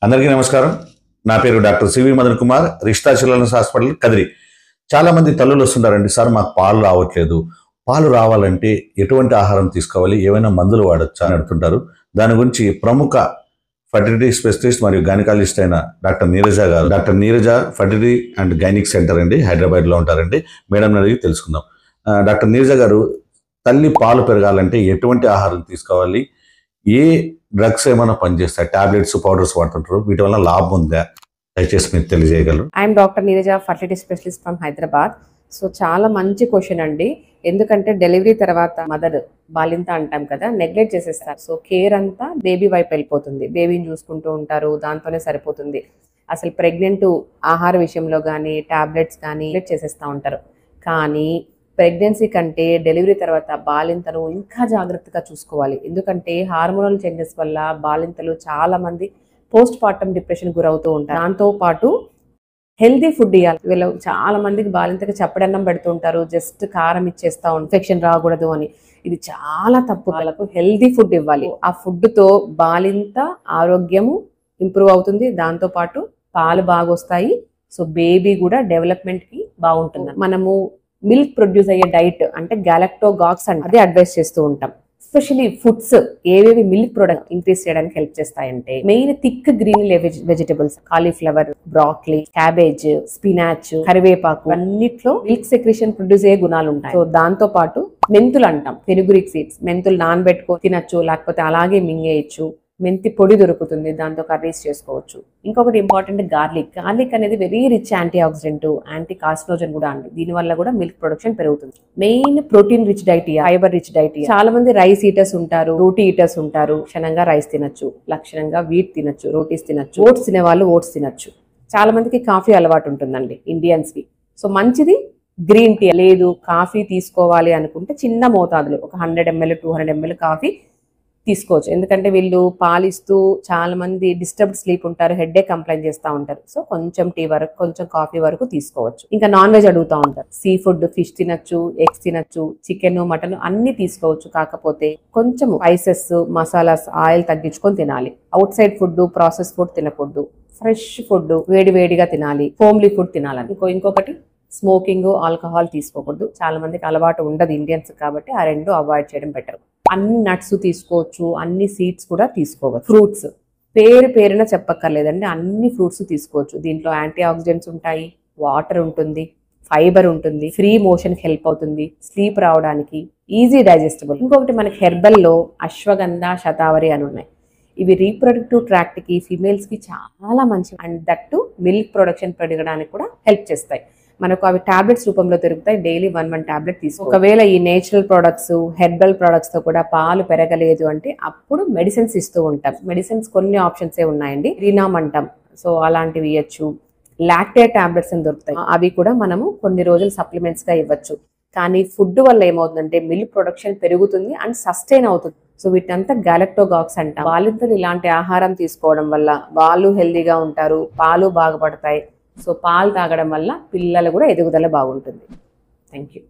అందరికీ నమస్కారం. నా పేరు doctor C V Madan Kumar, Rishta children's hospital Kadiri. చాలా మంది తల్లులు వస్తుంటారండి, సార్ మాకు పాలు రావట్లేదు, పాలు రావాలంటే ఎటువంటి ఆహారం తీసుకోవాలి, ఏమైనా మందులు వాడచ్చా అని అడుగుతుంటారు. దాని గురించి ప్రముఖ ఫర్టిలిటీ స్పెషలిస్ట్ మరియు గైనకాలజిస్ట్ అయిన డాక్టర్ నీరజ గారు, doctor Neeraja fertility and gynaec centre అండి, హైదరాబాద్లో ఉంటారండి. మేడం అడిగి తెలుసుకుందాం. డాక్టర్ నీరజ గారు, తల్లి పాలు పెరగాలంటే ఎటువంటి ఆహారం తీసుకోవాలి, ఏ డ్రగ్స్ ఏమైనా పనిచేస్తాయి, టాబ్లెట్స్ పౌడర్స్ వాడుతుంటారు, వీటి వల్ల లాభం ఉందా, దయచేసి మీరు తెలియజేయగలరు? I'm doctor Neeraja, fertility specialist from Hyderabad. So చాలా మంచి క్వశ్చన్ అండి. ఎందుకంటే డెలివరీ తర్వాత మదర్ బాలింత అంటాం కదా, నెగ్లెక్ట్ చేసేస్తారు. సో కేర్ అంతా బేబీ వైపు వెళ్ళిపోతుంది, బేబీని చూసుకుంటూ ఉంటారు, దాంతోనే సరిపోతుంది. అసలు ప్రెగ్నెంట్ ఆహార విషయంలో కానీ టాబ్లెట్స్ కానీ నెగ్లెక్ట్ చేసేస్తూ ఉంటారు. కానీ ప్రెగ్నెన్సీ కంటే డెలివరీ తర్వాత బాలింతను ఇంకా జాగ్రత్తగా చూసుకోవాలి. ఎందుకంటే హార్మోనల్ చేంజెస్ వల్ల బాలింతలు చాలా మంది పోస్ట్ పార్టమ్ డిప్రెషన్ గురవుతూ ఉంటారు. దాంతో పాటు హెల్దీ ఫుడ్ ఇవ్వాలి. వీళ్ళు చాలా మందికి బాలింతకి చప్పడన్నం పెడుతుంటారు, జస్ట్ కారం ఇచ్చేస్తా ఇన్ఫెక్షన్ రాకూడదు అని. ఇది చాలా తప్పు. వాళ్ళకు హెల్దీ ఫుడ్ ఇవ్వాలి. ఆ ఫుడ్ తో బాలింత ఆరోగ్యము ఇంప్రూవ్ అవుతుంది, దాంతో పాటు పాలు బాగా వస్తాయి. సో బేబీ కూడా డెవలప్మెంట్ కి బాగుంటుంది. మనము మిల్క్ ప్రొడ్యూస్ అయ్యే డైట్ అంటే గ్యాలక్టోగాక్స్ అని అదే అడ్వైస్ చేస్తూ ఉంటాం. ఎస్పెషలీ ఫుడ్స్ ఏవేవి మిల్క్ ప్రొడక్ట్ ఇంక్రీజ్ చేయడానికి హెల్ప్ చేస్తాయంటే main thick green vegetables, cauliflower, broccoli, cabbage, spinach, కరివేపాకు అన్నిట్లో మిల్క్ సెక్రేషన్ ప్రొడ్యూస్ అయ్యే గుణాలు ఉంటాయి. సో దాంతో పాటు మెంతులు అంటాం, ఫెనుగ్రిక్ సీడ్స్, మెంతులు నానబెట్టుకో తినచ్చు, లేకపోతే అలాగే మింగేయచ్చు. మెంతి పొడి దొరుకుతుంది, దాంతో కర్రీస్ చేసుకోవచ్చు. ఇంకొకటి ఇంపార్టెంట్ గార్లిక్. గార్లిక్ అనేది very rich anti oxidant, anti carcinogen కూడా అండి. దీని వల్ల కూడా మిల్క్ ప్రొడక్షన్ పెరుగుతుంది. Main protein rich diet, fibre rich diet. చాలా మంది రైస్ ఈటర్స్ ఉంటారు, రోటీ ఈటర్స్ ఉంటారు. లక్షణంగా రైస్ తినొచ్చు, లక్షణంగా వీట్ తినొచ్చు, రోటీస్ తినొచ్చు. ఓట్స్ తినే వాళ్ళు ఓట్స్ తినొచ్చు. చాలా మందికి కాఫీ అలవాటు ఉంటుందండి ఇండియన్స్ కి. సో మంచిది గ్రీన్ టీ. లేదు కాఫీ తీసుకోవాలి అనుకుంటే చిన్న మోతాదులో ఒక 100 ml 200 ml కాఫీ తీసుకోవచ్చు. ఎందుకంటే వీళ్ళు పాలిస్తూ చాలా మంది డిస్టర్బ్డ్ స్లీప్ ఉంటారు, హెడ్ఏక్ కంప్లైంట్ చేస్తూ ఉంటారు. సో కొంచెం టీ వరకు, కొంచెం కాఫీ వరకు తీసుకోవచ్చు. ఇంకా నాన్ వెజ్ అడుగుతూ ఉంటారు, సీ ఫుడ్, ఫిష్ తినచ్చు, ఎగ్స్ తినచ్చు, చికెన్, మటన్ అన్ని తీసుకోవచ్చు. కాకపోతే కొంచెం స్పైసెస్, మసాలాస్, ఆయిల్ తగ్గించుకొని తినాలి. Out side food, process food తినకూడదు. ఫ్రెష్ ఫుడ్ వేడి వేడిగా తినాలి. హోమ్లీ ఫుడ్ తినాలని. ఇంకొకటి స్మోకింగ్, ఆల్కహాల్ తీసుకోకూడదు. చాలా మందికి అలవాటు ఉండదు ఇండియన్స్ కాబట్టి ఆ రెండు అవాయిడ్ చేయడం బెటర్. అన్ని నట్స్ తీసుకోవచ్చు, అన్ని సీడ్స్ కూడా తీసుకోవచ్చు. ఫ్రూట్స్ పేరున చెప్పక్కర్లేదండి, అన్ని ఫ్రూట్స్ తీసుకోవచ్చు. దీంట్లో యాంటీ ఆక్సిడెంట్స్ ఉంటాయి, వాటర్ ఉంటుంది, ఫైబర్ ఉంటుంది, ఫ్రీ మోషన్ హెల్ప్ అవుతుంది, స్లీప్ రావడానికి, ఈజీ డైజెస్టబుల్. ఇంకొకటి మనకి హెర్బల్లో అశ్వగంధ, శతావరి అని ఉన్నాయి. ఇవి రీప్రొడక్టివ్ ట్రాక్ట్ కి, ఫీమేల్స్ కి చాలా మంచి. అండ్ దట్టు మిల్క్ ప్రొడక్షన్ పెరగడానికి కూడా హెల్ప్ చేస్తాయి. మనకు అవి టాబ్లెట్స్ రూపంలో దొరుకుతాయి. డైలీ 1 టాబ్లెట్ తీసుకో. ఒకవేళ ఈ నేచురల్ ప్రొడక్ట్స్, హెర్బల్ ప్రొడక్ట్స్ తో కూడా పాలు పెరగలేదు అంటే అప్పుడు మెడిసిన్స్ ఇస్తూ ఉంటాం. మెడిసిన్స్ కొన్ని ఆప్షన్సే ఉన్నాయండి. రీనామ్ అంటాం, సో అలాంటివి ఇవ్వచ్చు. లాక్టేట్ టాబ్లెట్స్ అని దొరుకుతాయి, అవి కూడా మనము కొన్ని రోజులు సప్లిమెంట్స్ గా ఇవ్వచ్చు. కానీ ఫుడ్ వల్ల ఏమవుతుందంటే మిల్క్ ప్రొడక్షన్ పెరుగుతుంది అండ్ సస్టైన్ అవుతుంది. సో వీటంతా గ్యాలక్టోగాక్స్ అంటాం. బాలింతలు ఇలాంటి ఆహారం తీసుకోవడం వల్ల వాళ్ళు హెల్దీగా ఉంటారు, పాలు బాగుపడతాయి. సో పాలు తాగడం వల్ల పిల్లలు కూడా ఎదుగుదల బాగుంటుంది. Thank you.